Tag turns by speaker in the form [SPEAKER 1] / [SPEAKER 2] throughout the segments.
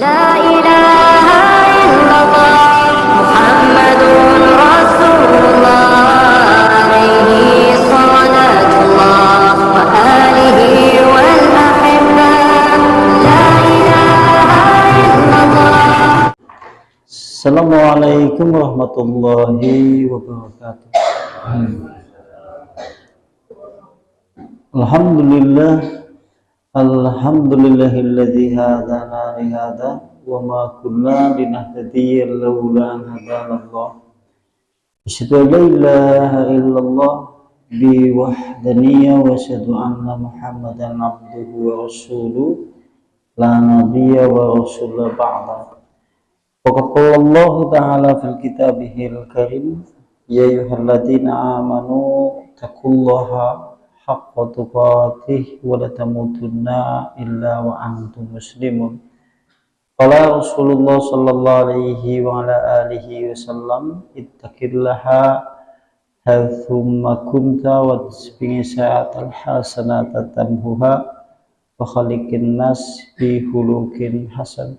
[SPEAKER 1] لا إله إلا الله محمد رسول الله عليه صلاة الله وآله والأحبة لا إله إلا الله.
[SPEAKER 2] Assalamualaikum warahmatullahi wabarakatuh. Alhamdulillahilladzi hadana li hadza wa ma kunna linahtadiya laula an hadanallah. Asyhadu an la ilaha illallah bi wahdaniyya wa asyhadu anna Muhammadan abduhu wa rasuluh la nabiyya wa rasula ba'da. Faqad qala Allah ta'ala fil kitabihil karim ya ayyuhalladzina amanu taqullaha haqqa tuqatih wa la tamutunna illa wa antum muslimun. Qala Rasulullah sallallahu alaihi wa ala alihi wasallam ittaqillaha haitsumma kunta wa tasbihi sa'atal hasanata tamhuha wa khaliqin nas bi khuluqin hasan.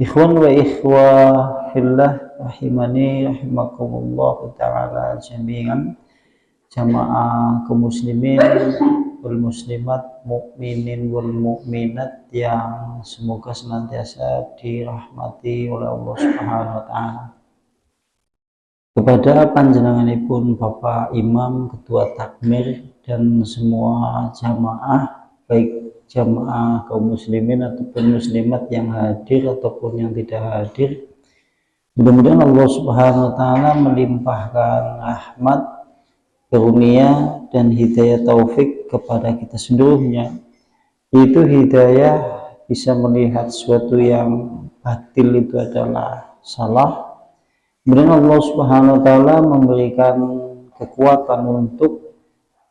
[SPEAKER 2] Ikhwan wa ikhwah fillah rahimani rahimakumullah ta'ala jami'an, jamaah kaum muslimin wal muslimat, mukminin wal mukminat yang semoga senantiasa dirahmati oleh Allah Subhanahu wa taala. Kepada panjenenganipun Bapak Imam, Ketua Takmir dan semua jamaah, baik jamaah kaum muslimin ataupun muslimat yang hadir ataupun yang tidak hadir, mudah-mudahan Allah Subhanahu wa taala melimpahkan rahmat, karunia dan hidayah taufik kepada kita seluruhnya, yaitu hidayah bisa melihat sesuatu yang batil itu adalah salah. Kemudian Allah Subhanahu wa taala memberikan kekuatan untuk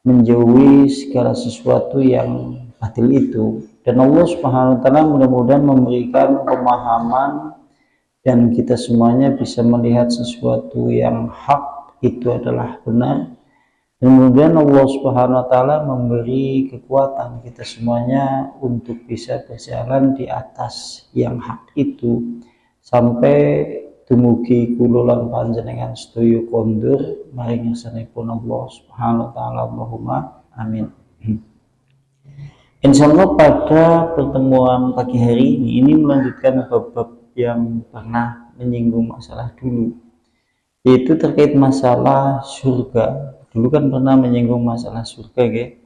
[SPEAKER 2] menjauhi segala sesuatu yang batil itu, dan Allah Subhanahu wa taala mudah-mudahan memberikan pemahaman dan kita semuanya bisa melihat sesuatu yang hak itu adalah benar. Dan kemudian Allah Subhanahu wa taala memberi kekuatan kita semuanya untuk bisa berjalan di atas yang hak itu sampai dumugi kula lan panjenengan sedaya kondur maring ngarsanipun Allah Subhanahu wa taala. Allahumma amin. Insyaallah pada pertemuan pagi hari ini melanjutkan bab-bab yang pernah menyinggung masalah dulu, yaitu terkait masalah surga. Dulu kan pernah menyinggung masalah surga, ya.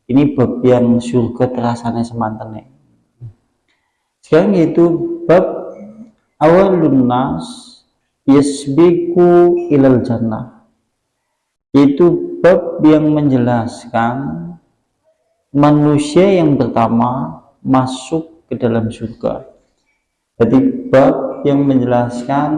[SPEAKER 2] Ini bab yang surga terasanya semantene. Sekarang yaitu bab awalun nas yasbiku ilal jannah, yaitu bab yang menjelaskan manusia yang pertama masuk ke dalam surga. Jadi bab yang menjelaskan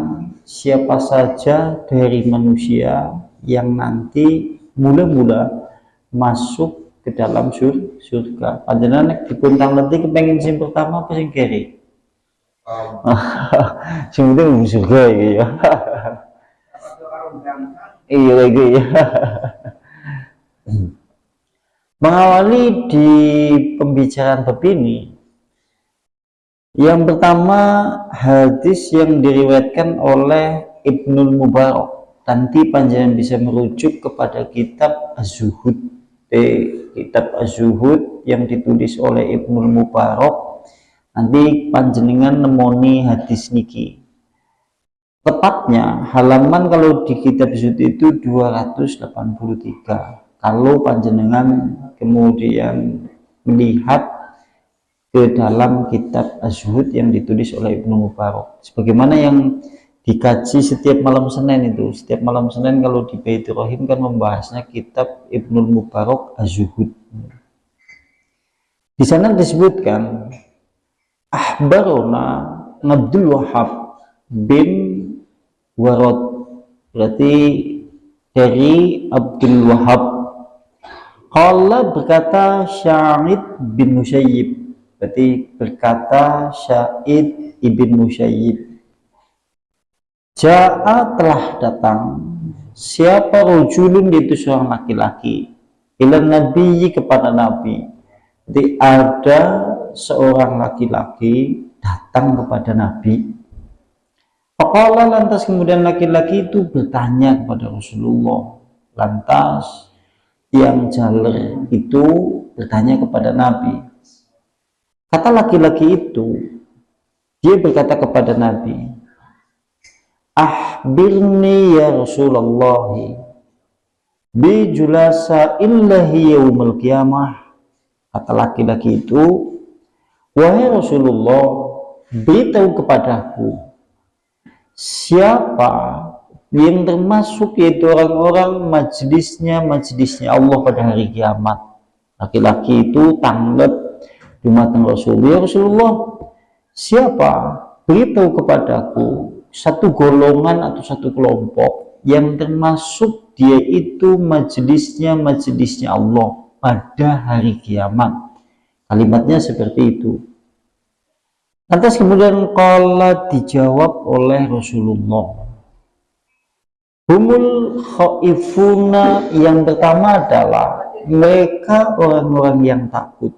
[SPEAKER 2] siapa saja dari manusia yang nanti mula-mula masuk ke dalam surga. Panjenengan dikuntang nanti kepengen sing pertama apa sing kiri? Sing penting surga iki ya. Iya lagi ya. Mengawali di pembicaraan bab ini, yang pertama hadis yang diriwayatkan oleh Ibnul Mubarak. Nanti panjenengan bisa merujuk kepada kitab Az-Zuhud, kitab Az-Zuhud yang ditulis oleh Ibnul Mubarak. Nanti panjenengan nemoni hadis niki. Tepatnya halaman kalau di kitab Az-Zuhud itu 283. Kalau panjenengan kemudian melihat ke dalam kitab Az-Zuhud yang ditulis oleh Ibnu Mubarak, sebagaimana yang dikaji setiap malam Senin itu. Setiap malam Senin kalau di Baitur Rahim kan membahasnya kitab Ibnu Mubarak Az-Zuhud. Di sana disebutkan Ahbarona Abdul Wahab bin Warad, berarti dari Abdul Wahab. Qala berkata Sya'id bin Musayyib, berarti berkata Sya'id ibn Musayyib, Ja'a telah datang siapa rajulun, itu seorang laki-laki, ilan nabiyyi kepada nabi. Jadi ada seorang laki-laki datang kepada Nabi. Faqala, lantas kemudian laki-laki itu bertanya kepada Rasulullah. Lantas yang jaler itu bertanya kepada Nabi. Kata laki-laki itu, dia berkata kepada Nabi, "Akhbirni ya Rasulullah bi julasa illahi yaumul qiyamah." Kata laki-laki itu, "Wahai Rasulullah, beritahu kepadaku siapa yang termasuk yaitu orang-orang majelisnya Allah pada hari kiamat." Laki-laki itu tanggap di mata Rasulullah, "Ya Rasulullah, siapa? Beritahu kepadaku satu golongan atau satu kelompok yang termasuk dia itu majelisnya Allah pada hari kiamat." Kalimatnya seperti itu. Lantas kemudian qala, dijawab oleh Rasulullah, humul khaifuna, yang pertama adalah mereka orang-orang yang takut.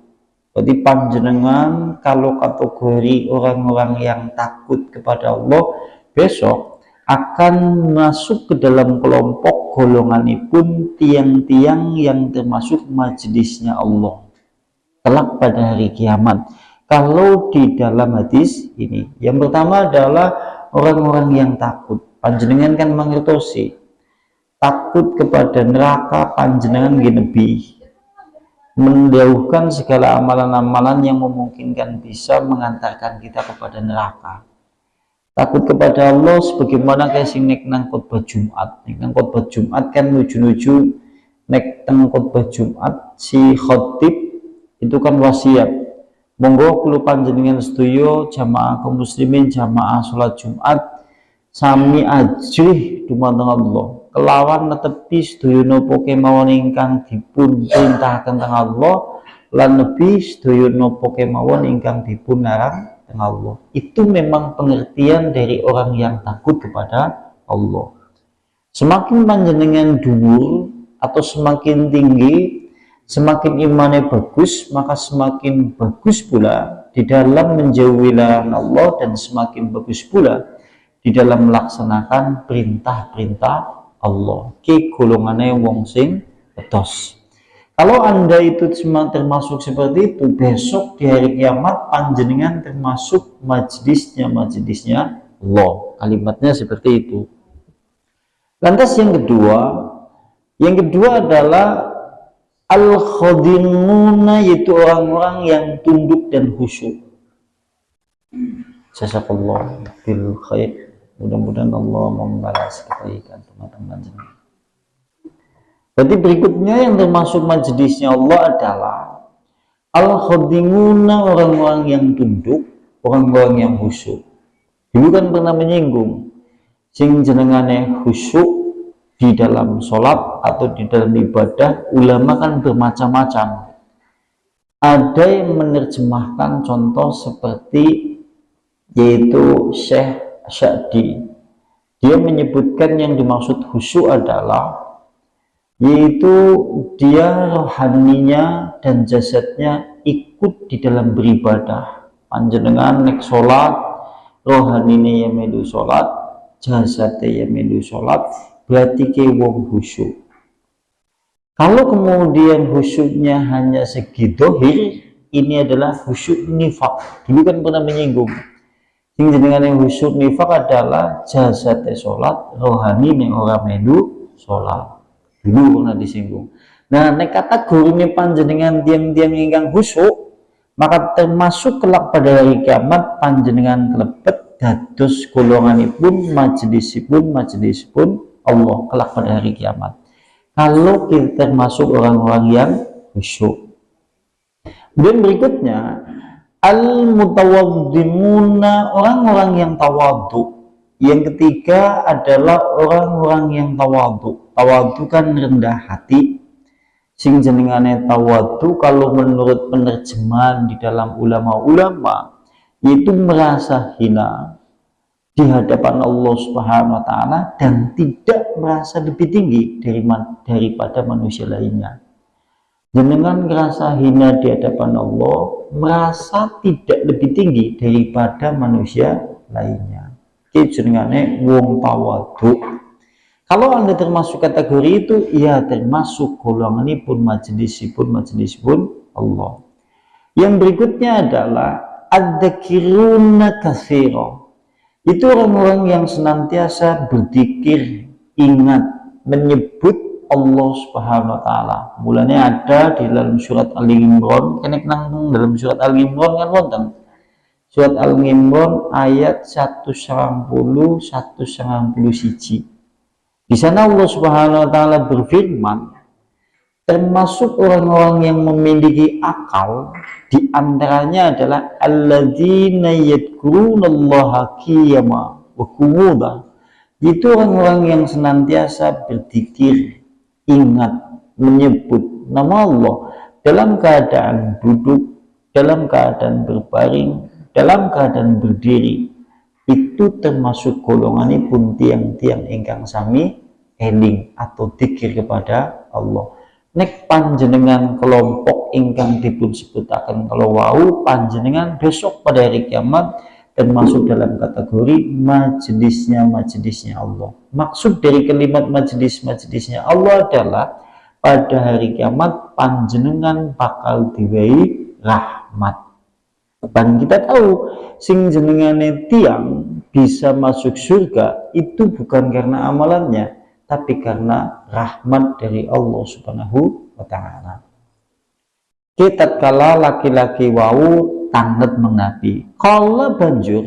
[SPEAKER 2] Berarti panjenengan kalau kategori orang-orang yang takut kepada Allah besok akan masuk ke dalam kelompok golonganipun tiang-tiang yang termasuk majelisnya Allah kelak pada hari kiamat. Kalau di dalam hadis ini, yang pertama adalah orang-orang yang takut. Panjenengan kan mengertosi takut kepada neraka, panjenengan ginebi menjauhkan segala amalan-amalan yang memungkinkan bisa mengantarkan kita kepada neraka. Takut kepada Allah sebagaimana kayak sing nek nang khotbah Jumat. Nek nang khotbah Jumat kan nuju-nuju nek teng khotbah Jumat si khotib itu kan wasiat. Monggo kulo panjenengan sedaya jamaah kaum muslimin, jamaah salat Jumat sami ajrih dumateng Allah. Kelawan netepi sedaya napa kemawon ingkang dipun perintahaken teng Allah lan nebi sedaya napa kemawon ingkang dipun larang teng Allah. Itu memang pengertian dari orang yang takut kepada Allah. Semakin panjenengan dhuwur atau semakin tinggi, semakin imannya bagus, maka semakin bagus pula di dalam menjauhi larangan Allah dan semakin bagus pula di dalam melaksanakan perintah-perintah Allah. Ki golongannya wong sing betos. Kalau Anda itu termasuk seperti itu, besok di hari kiamat panjenengan termasuk majelisnya Allah. Kalimatnya seperti itu. Lantas yang kedua adalah al-khadimuna, yaitu orang-orang yang tunduk dan khusyuk. Jazakallah bil khair. Mudah-mudahan Allah membalas kebaikan teman-teman. Berarti berikutnya yang termasuk majelisnya Allah adalah al-khadimuna, orang-orang yang tunduk, orang-orang yang khusyuk. Dulu kan pernah menyinggung sing jenengane khusyuk di dalam sholat atau di dalam ibadah, ulama kan bermacam-macam. Ada yang menerjemahkan contoh seperti yaitu Syekh Sya'di. Dia menyebutkan yang dimaksud khusyuk adalah yaitu dia rohaninya dan jasadnya ikut di dalam beribadah. Panjenengan nek sholat, rohanine ya melu sholat, jasadnya ya melu sholat, berarti ke wong khusyuk. Kalau kemudian khusyuknya hanya segi dohir, ini adalah khusyuk nifak. Dulu kan pernah menyinggung sing jenengan yang khusyuk nifak adalah jasadnya sholat, rohani yang orang melu sholat. Dulu pernah disinggung. Nah, nek kategori ini panjenengan tiang-tiang ingkang khusyuk, maka termasuk kelak pada hari kiamat panjenengan kelebet dados golonganipun majelisipun Allah kelak pada hari kiamat. Kalau kita termasuk orang-orang yang khusyuk. Dan berikutnya al-mutawaddimuna, orang-orang yang tawadhu. Yang ketiga adalah orang-orang yang tawadhu. Tawadhu kan rendah hati. Sing jenengane tawadhu kalau menurut penerjemahan di dalam ulama-ulama itu merasa hina di hadapan Allah Subhanahu wa taala dan tidak merasa lebih tinggi daripada manusia lainnya. Jenengan merasa hina di hadapan Allah, merasa tidak lebih tinggi daripada manusia lainnya. Iki jenengane wong tawadhu. Kalau Anda termasuk kategori itu, ya termasuk golonganipun majelisipun Allah. Yang berikutnya adalah adzakiruna katsira. Itu orang-orang yang senantiasa berzikir, ingat, menyebut Allah Subhanahu wa taala. Mulanya ada di dalam surat Al-Imran, kene nang dalam surat Al-Imran kan wonten. Surat Al-Imran ayat 190 191. Di sana Allah Subhanahu wa taala berfirman, termasuk orang-orang yang memiliki akal, di antaranya adalah alladzina yadhkurunallaha qiyaman wa qu'udan. Itu orang-orang yang senantiasa berzikir, ingat, menyebut nama Allah dalam keadaan duduk, dalam keadaan berbaring, dalam keadaan berdiri. Itu termasuk golonganipun tiang-tiang ingkang sami eling atau dzikir kepada Allah. Nek panjenengan kelompok ingkang dipun sebutaken kalau wau, panjenengan besok pada hari kiamat termasuk dalam kategori majelisnya Allah. Maksud dari kalimat majelisnya Allah adalah pada hari kiamat panjenengan bakal diwehi rahmat. Dan kita tahu sing jenengane tiang bisa masuk surga itu bukan karena amalannya, tapi karena rahmat dari Allah Subhanahu wa taala. Kita kala laki-laki wau tanget mengapi. Kalau banjur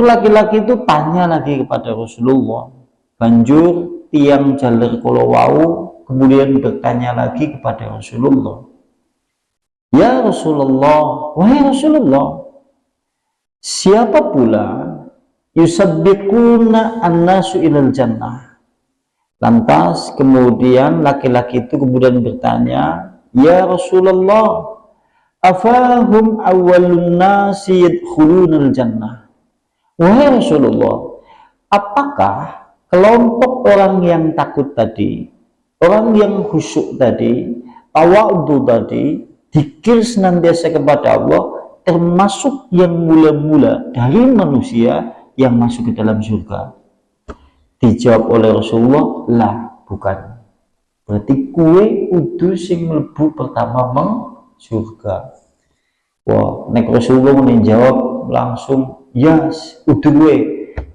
[SPEAKER 2] laki-laki itu tanya lagi kepada Rasulullah. Banjur tiang jaler kala wau kemudian bertanya lagi kepada Rasulullah. Ya Rasulullah, wahai Rasulullah, siapa pula yusabbiquna annasu ilal jannah? Lantas kemudian laki-laki itu kemudian bertanya, ya Rasulullah, afahum awwalun nasi yadkhulunal jannah? Wahai Rasulullah, apakah kelompok orang yang takut tadi, orang yang khusyuk tadi, tawadhu tadi, dzikir senantiasa kepada Allah, termasuk yang mula-mula dari manusia yang masuk ke dalam surga? Dijawab oleh Rasulullah, lah, bukan. Berarti kue udu sing mlebu pertama surga. Wah, nek Rasulullah menjawab langsung, yes, udu kue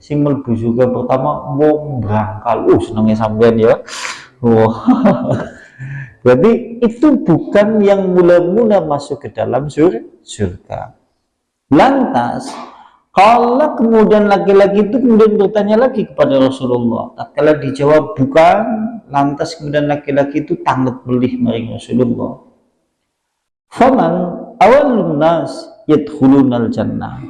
[SPEAKER 2] sing mlebu surga pertama wong brangkal. Senengnya sampean ya. Wah. Berarti itu bukan yang mula-mula masuk ke dalam surga. Lantas kalau kemudian laki-laki itu kemudian bertanya lagi kepada Rasulullah, tatkala dijawab bukan, lantas kemudian laki-laki itu tanggap belih maring Rasulullah. Faman awalun nas yadkhulunal jannah.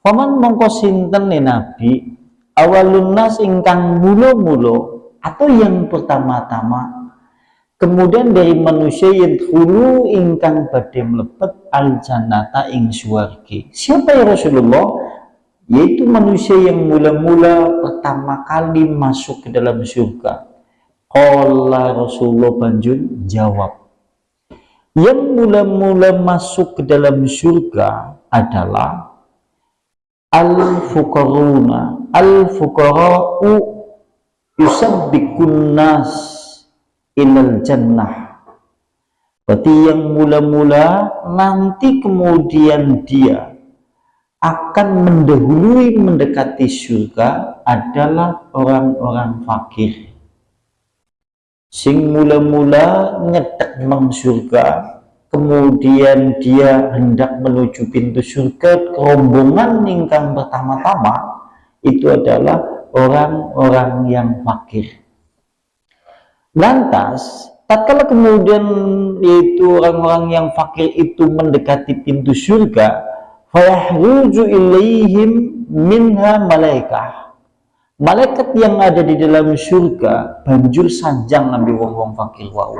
[SPEAKER 2] Faman mongko sinten Nabi awalun nas ingkang mula-mula atau yang pertama-tama kemudian dari manusia yadkhulu ingkang badhe mlebet al jannata ing swarga. Siapa ya Rasulullah? Yaitu manusia yang mula-mula pertama kali masuk ke dalam surga. Qala Rasulullah banjur jawab, yang mula-mula masuk ke dalam surga adalah al-fuqaruna. Al-fuqara'u yusabbikun nas ilal jannah. Berarti yang mula-mula nanti kemudian dia akan mendahului mendekati surga adalah orang-orang fakir. Sing mula-mula nyedek mang surga, kemudian dia hendak menuju pintu surga, rombongan ingkang pertama-tama itu adalah orang-orang yang fakir. Lantas tatkala kemudian yaitu orang-orang yang fakir itu mendekati pintu surga, fayahruju ilaihim minha malaikah. Malaikat yang ada di dalam surga banjur sanjang nabi wong-wong fakir wau.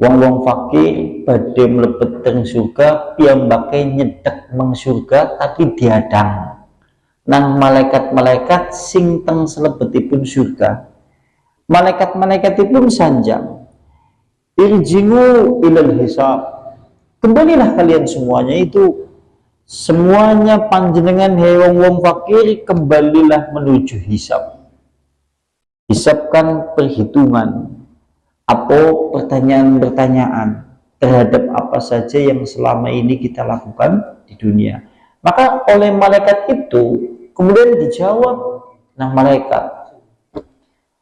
[SPEAKER 2] Wong-wong fakir badhe mlebet teng surga, piyambake nyedek meng surga tapi diadang nang malaikat-malaikat sing teng selebetipun surga. Malaikat-malaikatipun sanjang. irji'u ilal hisab, kembalilah kalian semuanya panjenengan hewang wong fakir, kembalilah menuju hisab. Hisab kan perhitungan, apa pertanyaan-pertanyaan terhadap apa saja yang selama ini kita lakukan di dunia. Maka oleh malaikat itu kemudian dijawab nah malaikat,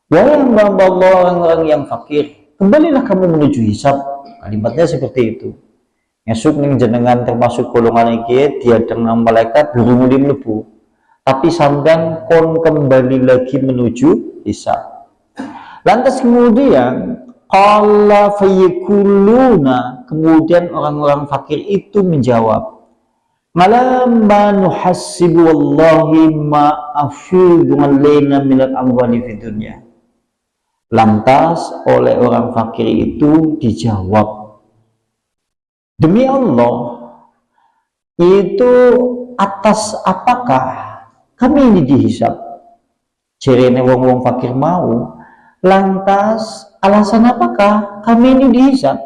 [SPEAKER 2] wahai hamba Allah orang-orang yang fakir, kembalilah kamu menuju hisab. Kalimatnya seperti itu. Ngesuk ning jenengan termasuk golongan iki diadeng nang malaikat durung mlebu. Tapi sampean kon kembali lagi menuju hisab. Lantas kemudian qala fayakuluna, kemudian orang-orang fakir itu menjawab, malamma nuhassibu wallahi ma afidu alaina minal amwali fid dunya. Lantas oleh orang fakir itu dijawab, demi Allah, itu atas apakah kami ini dihisab? Jerene wong-wong fakir mau, lantas alasan apakah kami ini dihisab?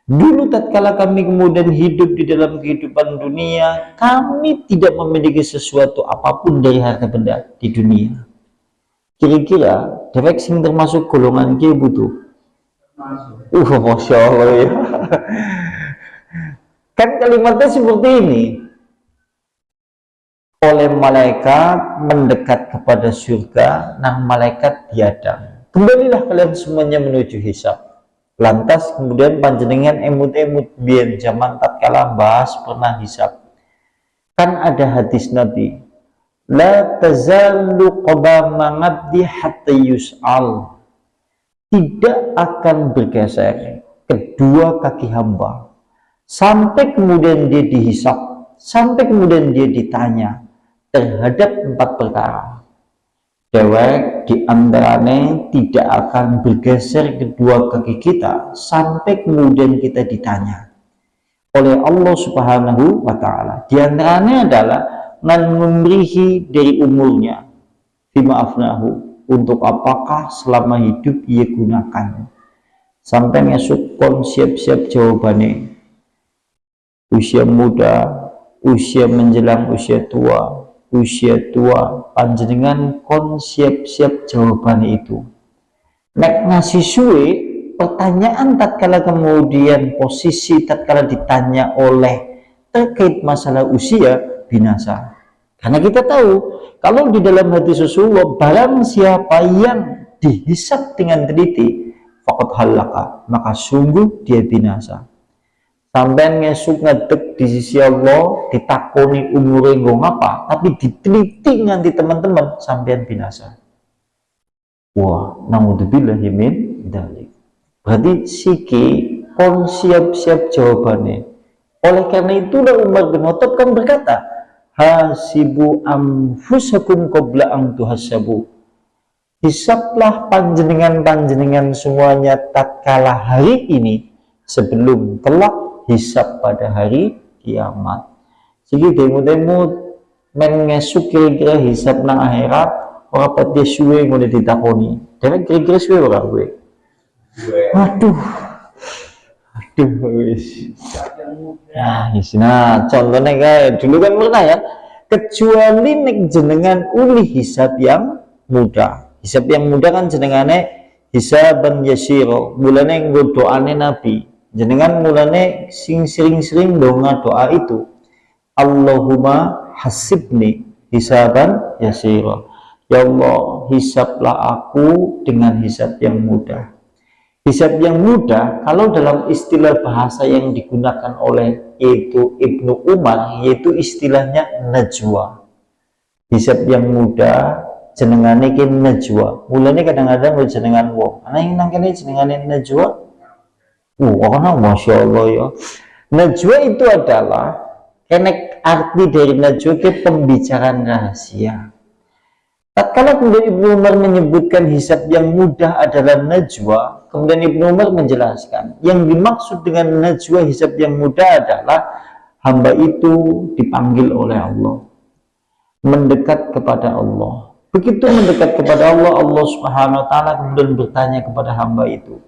[SPEAKER 2] Dulu tatkala kami kemudian hidup di dalam kehidupan dunia, kami tidak memiliki sesuatu apapun dari harta benda di dunia. Kira-kira dewek sing termasuk golongan ki butuh. Masya Allah ya. Kan kalimatnya seperti ini. Oleh malaikat mendekat kepada surga, nah malaikat diadang, kembalilah kalian semuanya menuju hisab. Lantas kemudian panjenengan emut-emut biyen zaman tatkala bahas pernah hisab. Kan ada hadis Nabi, la tazalu qadama abdi hatta yus'al. Tidak akan bergeser kedua kaki hamba sampai kemudian dia dihisab, sampai kemudian dia ditanya terhadap 4 perkara. Dewek diantaranya tidak akan bergeser kedua kaki kita sampai kemudian kita ditanya oleh Allah Subhanahu wa Ta'ala. Di antaranya adalah memberihi dari umurnya, fimaafnahu, untuk apakah selama hidup ia gunakan. Sampai ngesuk kon siap-siap jawabannya, usia muda, usia menjelang usia tua, panjenengan kon siap-siap jawaban itu. Nek ngasih suwe pertanyaan tatkala kemudian posisi tatkala ditanya oleh terkait masalah usia binasa. Karena kita tahu kalau di dalam hadis Rasulullah, barang siapa yang dihisab dengan teliti faqad halaka, maka sungguh dia binasa. Sampai ngesuk ngedek di sisi Allah, ditakoni umure nggo ngapa, tapi diteliti nganti teman-teman sampean binasa. Wah, naudzubillah min dzalik. Berarti siki kon siap-siap jawabannya. Oleh karena itulah Umar bin Khattab kan berkata, hasibu anfusakum qabla an tuhasabu. Hisablah panjenengan semuanya tatkala hari ini sebelum kelak hisab pada hari kiamat. Jadi demo-demo men ngesuk kira-kira hisab nang akhirat ora pati suwe ngene ditakoni. Dene kira-kira suwe ora kowe? Waduh. Wis. Nah, contohnya kayak dulu kan pernah ya, kecuali nek jenengan uli hisab yang mudah. Hisab yang mudah kan jenengane hisaban yasiro, mulane nggo doane Nabi. Jenengan mulane sering-sering doa itu, Allahumma hasibni hisaban yasira. Ya Allah, hisablah aku dengan hisab yang mudah. Hisab yang mudah kalau dalam istilah bahasa yang digunakan oleh yaitu Ibnu Umar, yaitu istilahnya najwa. Hisab yang mudah jenengane ki najwa. Mulane kadang-kadang jenengan wong, ana yang nang kene jenengane najwa. Masya Allah ya. Najwa itu adalah kenek arti dari najwa ke pembicaraan rahasia. Tatkala kemudian Ibnu Umar menyebutkan hisab yang mudah adalah najwa, kemudian Ibnu Umar menjelaskan yang dimaksud dengan najwa hisab yang mudah adalah hamba itu dipanggil oleh Allah, mendekat kepada Allah. Begitu mendekat kepada Allah, Allah Subhanahu wa Ta'ala kemudian bertanya kepada hamba itu,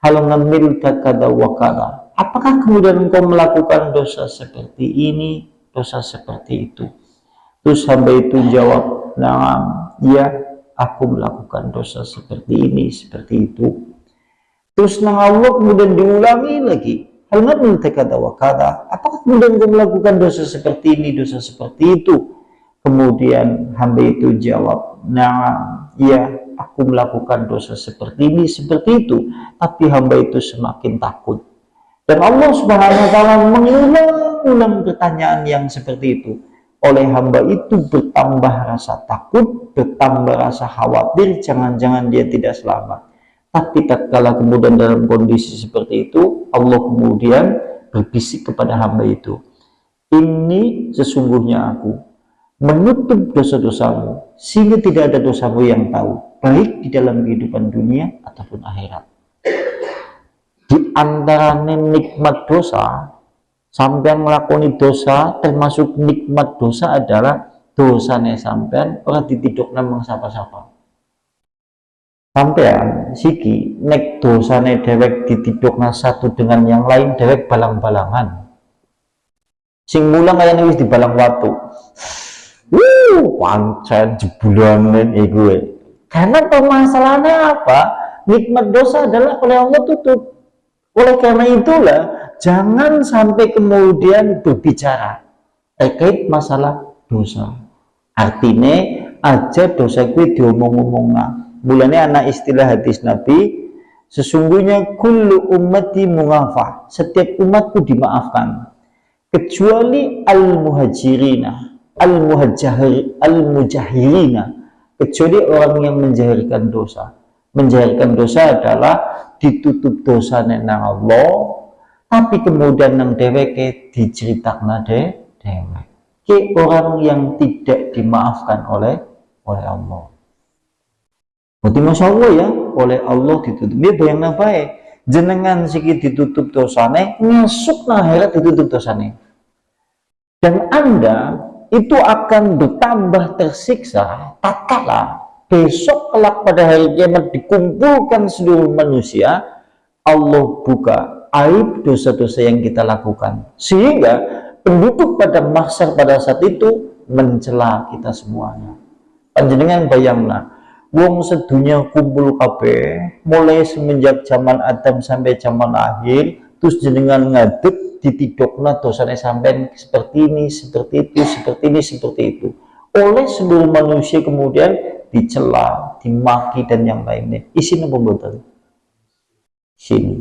[SPEAKER 2] hal ngamilta kada wa kada. Apakah kemudian engkau melakukan dosa seperti ini, dosa seperti itu? Terus hamba itu jawab, nah, ya, aku melakukan dosa seperti ini, seperti itu. Terus nang Allah kemudian diulangi lagi, hal ngamilta kada wa kada. Apakah kemudian engkau melakukan dosa seperti ini, dosa seperti itu? Kemudian hamba itu jawab, nah, ya, aku melakukan dosa seperti ini, seperti itu. Tapi hamba itu semakin takut. Dan Allah Subhanahu wa Ta'ala mengulang-ulang pertanyaan yang seperti itu. Oleh hamba itu bertambah rasa takut, bertambah rasa khawatir, jangan-jangan dia tidak selamat. Tapi tatkala kemudian dalam kondisi seperti itu, Allah kemudian berbisik kepada hamba itu, ini sesungguhnya aku menutup dosa-dosamu, sehingga tidak ada dosamu yang tahu, baik di dalam kehidupan dunia ataupun akhirat. Di antara nikmat dosa, sampean ngelakoni dosa, termasuk nikmat dosa adalah dosane sampean ora ditiduk nang sapa-sapa. Sampean siki nek dosane dewek ditidukna satu dengan yang lain, dewek balang-balangan. Sing mulang kaya wis dibalang watu. Pancen jebulanen iku. Karena permasalahannya apa? Nikmat dosa adalah oleh Allah tutup. Oleh karena itulah jangan sampai kemudian berbicara terkait masalah dosa. Artinya aja dosa kuwi diomong-omongna. Mulane ana istilah hadis Nabi, sesungguhnya kullu ummati mughafah. Setiap umatku dimaafkan kecuali al-muhajirina, al-mujahirina, kecuali orang yang menjahirkan dosa. Menjahirkan dosa adalah ditutup dosa nang Allah, tapi kemudian nang dheweke diceritakna dhewek. Ki orang yang tidak dimaafkan oleh Allah. Berarti Masya Allah ya, oleh Allah ditutup. Dia bayang baik, jenengan siki ditutup dosane, ngesuk nah akhirat ditutup dosane. Dan Anda itu akan bertambah tersiksa tatkala besok kelak pada hari kiamat dikumpulkan seluruh manusia, Allah buka aib dosa-dosa yang kita lakukan, sehingga penduduk pada mahsyar pada saat itu mencela kita semuanya. Panjenengan bayangna, wong sedunia kumpul kabeh mulai semenjak zaman Adam sampai zaman akhir, terus jenengan ngadeg ditidokna dosane sampean seperti ini, seperti itu, seperti ini, seperti itu. Oleh seluruh manusia kemudian dicela, dimaki dan yang lainnya. Isinya pembetul. Sini.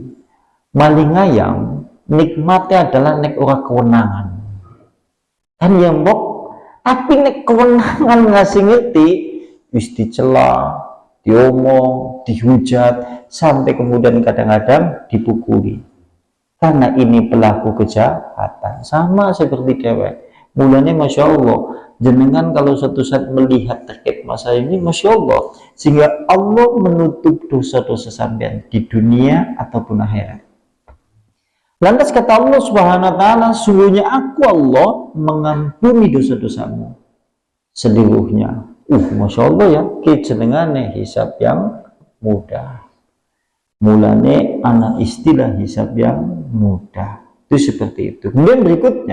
[SPEAKER 2] Maling ayam nikmatnya adalah nek ora kewenangan. Kan ya mbok, tapi nek kewenangan ngasih ngerti wis dicela, diomong, dihujat, sampai kemudian kadang-kadang dipukuli. Karena ini pelaku kejahatan, sama seperti dewek. Mulanya Masya Allah, jenengan kalau suatu saat melihat terkait masalah ini, Masya Allah, sehingga Allah menutup dosa-dosa sampean di dunia ataupun akhirat. Lantas kata Allah Subhanahu wa Ta'ala, sungguhnya aku Allah mengampuni dosa-dosamu seluruhnya. Masya Allah ya, jenengane hisab yang mudah. Mulane anak istilah hisab yang mudah. Itu seperti itu. Kemudian berikutnya,